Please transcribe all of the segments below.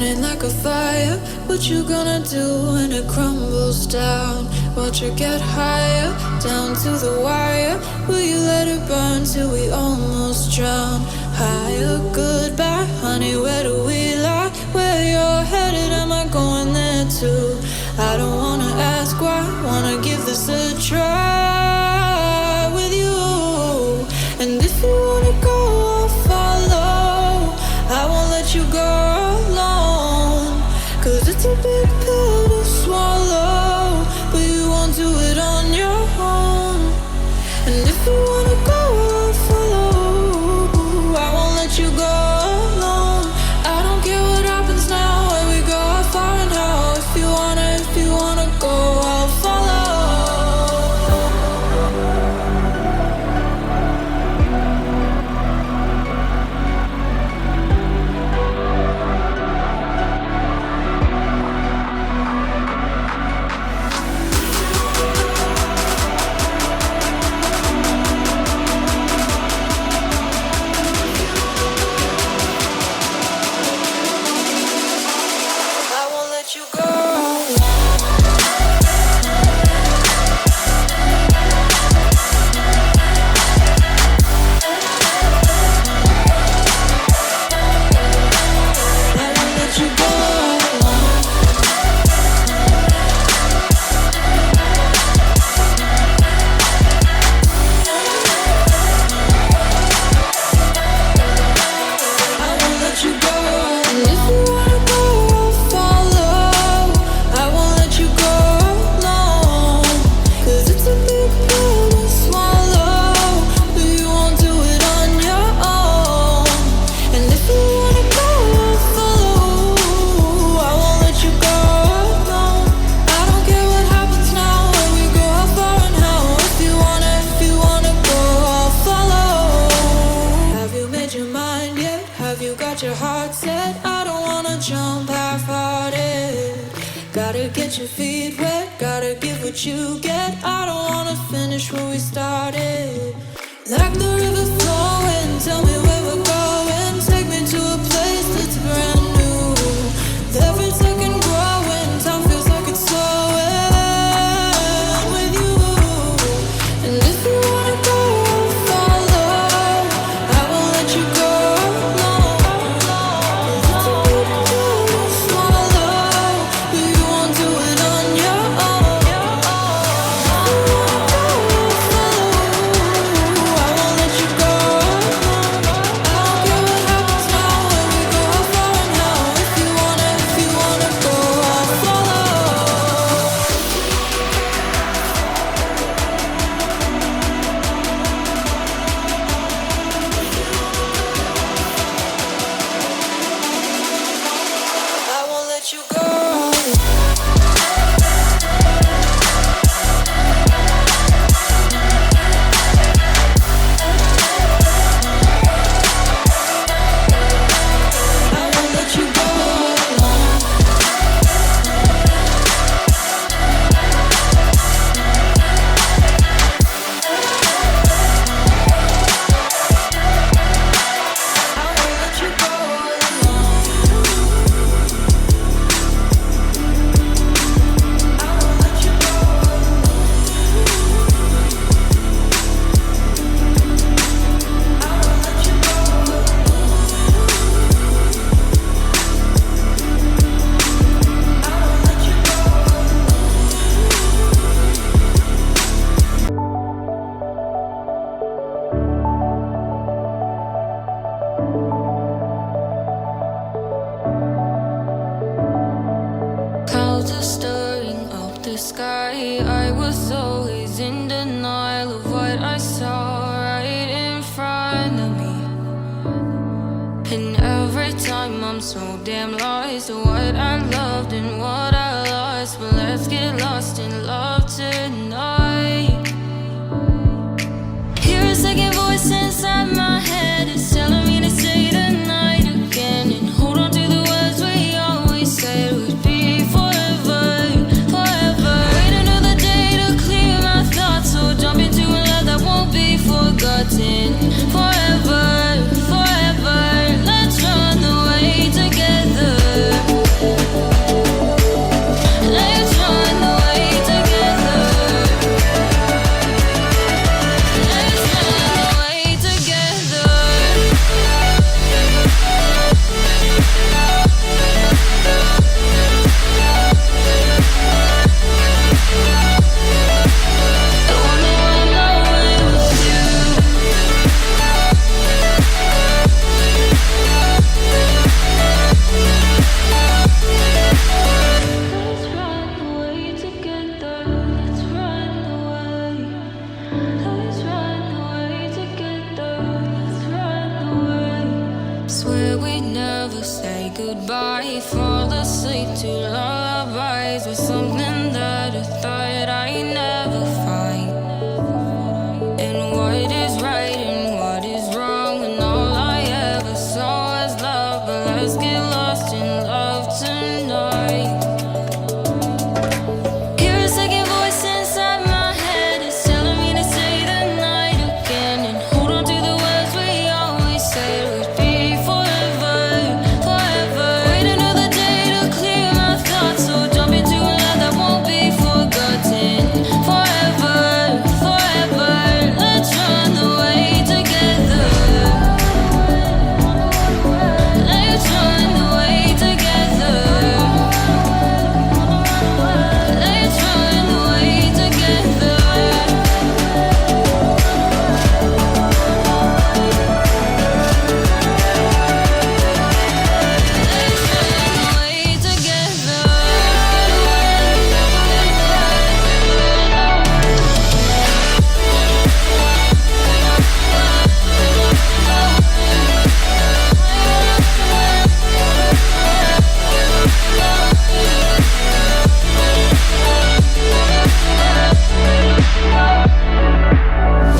burning like a fire. What you gonna do when it crumbles down? Watch it get higher, down to the wire. Will you let it burn till we almost drown? Higher, goodbye, honey, where do we lie? Where you're headed, am I going there too? I don't wanna ask why, wanna give this a try with you. And if you wanna go, I'll follow. I won't let you go alone, 'cause it's a big pill to swallow, but you won't do it on your own. And if you wanna go, I'll follow. I won't let you go alone. I don't care what happens now, where we go, how far and how. If you wanna go, I'll follow. You get, I don't wanna finish where we started. Like the river flowing, tell me where we're going. Take me to a place that's brand new. Every second growing, time feels like it's slowing with you. And if you wanna go, I'll follow. I won't let you go alone. It's a big pill to swallow, but you won't do it on your own. Forever, forever, let's run away together. goodbye, fall asleep to lullabies with something that I thought I'd never find. And what is right and what is wrong, and all I ever saw was love. But let's get lost in love tonight. Hear a second voice inside my head, it's telling me to say the night again, and hold on to the words we always said would be forever, forever. Wait another day to clear my thoughts, so jump into a love that won't be forgotten. Forever, forever, let's run away together. Let's run away together. Let's run away together.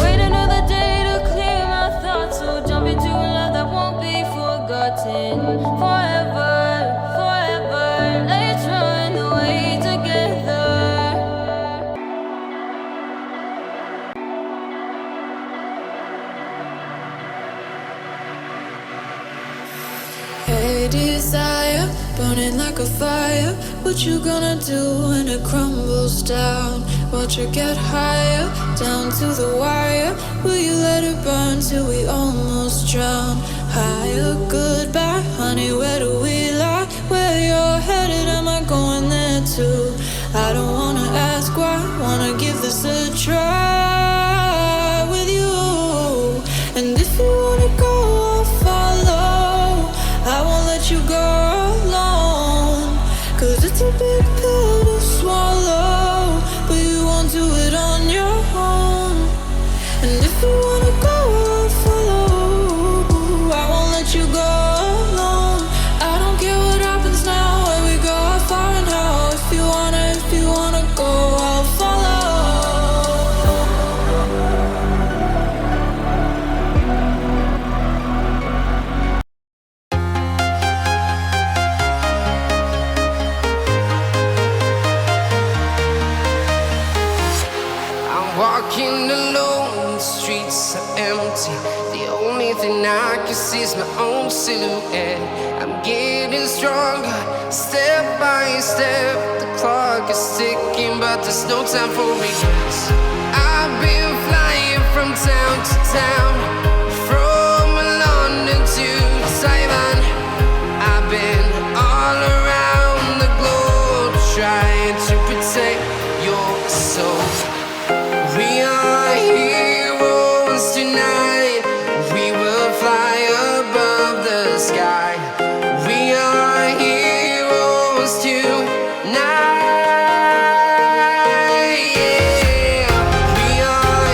Wait another day to clear my thoughts, so jump into a love that won't be forgotten. Forever, forever, let's run away together. Hey desire, burning like a fire. What you gonna do when it crumbles down? Watch it get higher, down to the wire. Will you let it burn till we almost drown? Higher, goodbye, honey, where do we lie? Where you're headed, am I going there too? I don't wanna ask why, wanna give this a try with you. And if you wanna go, I'll follow. I won't let you go alone, 'cause it's a big pill to swallow, but you won't do it on your own. And if you wanna go, I'll follow. I won't let you go alone. I don't care what happens now, where we go, how far and how. If you wanna go, I'll follow. I'm walking alone, the streets are empty. The only thing I can see is my own silhouette. I'm getting stronger, step by step. The clock is ticking, but there's no time for regrets. I've been flying from town to town, from London to Taiwan. I've been all around the globe, trying to protect your soul. We are heroes tonight. We will fly above the sky. We are heroes tonight. Yeah. We are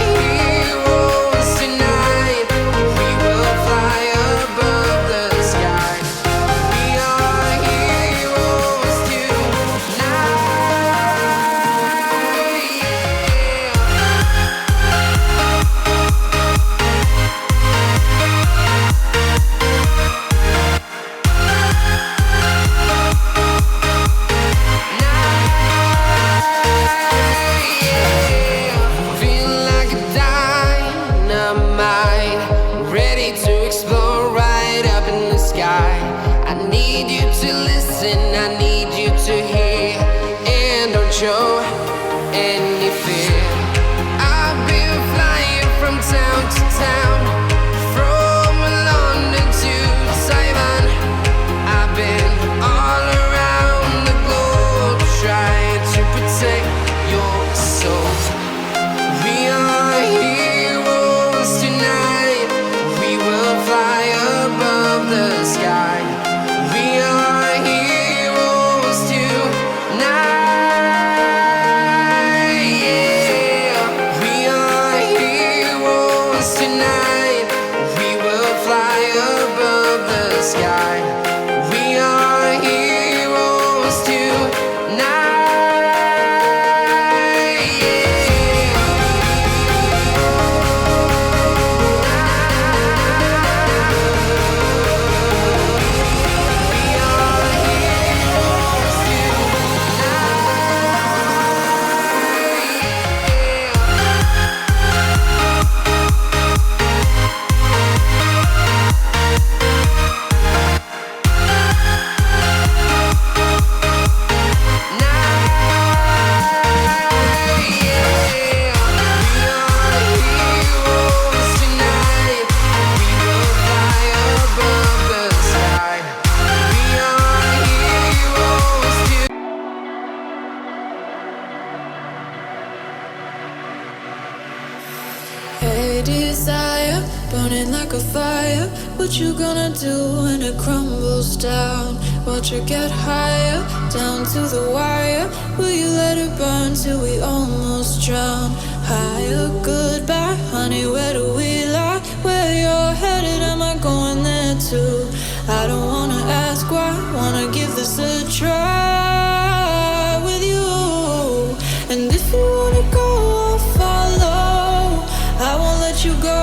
desire, burning like a fire. What you gonna do when it crumbles down? Watch it get higher, down to the wire. Will you let it burn till we almost drown? Higher, goodbye, honey, where do we lie? Where you're headed, am I going there too? I don't wanna ask why, wanna give this a try with you. And if you wanna go, I'll follow. I won't let you go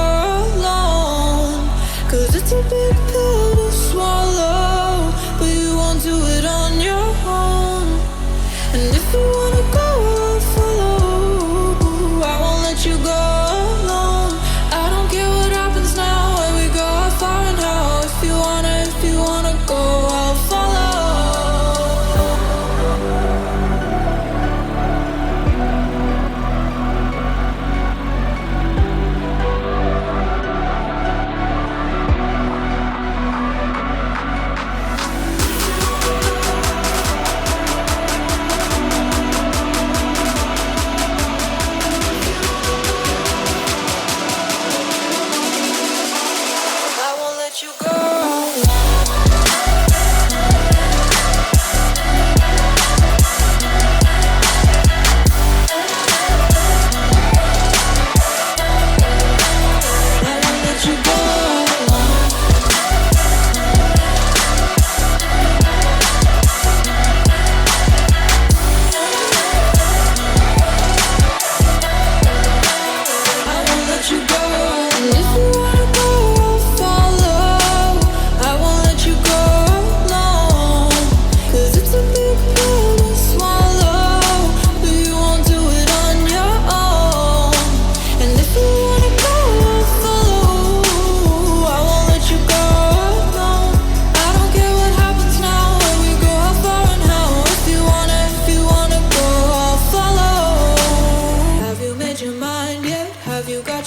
alone, 'cause it's a big pill to swallow, but you won't do it on your own. And if you wanna go, I'll follow. I won't let you go alone. I don't care what happens now, where we go, how far and how. If you wanna go, I'll follow. I won't let you go.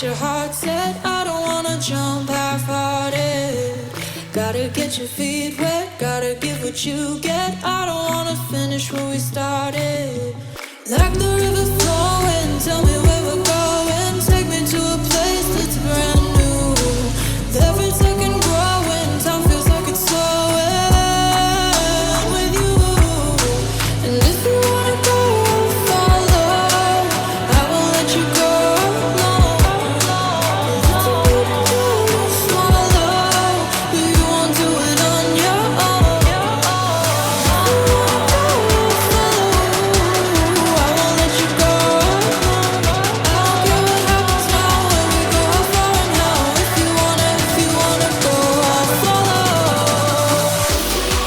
Your heart set, I don't wanna jump half-hearted. Gotta get your feet wet, gotta give what you get. I don't wanna finish where we started. Like the river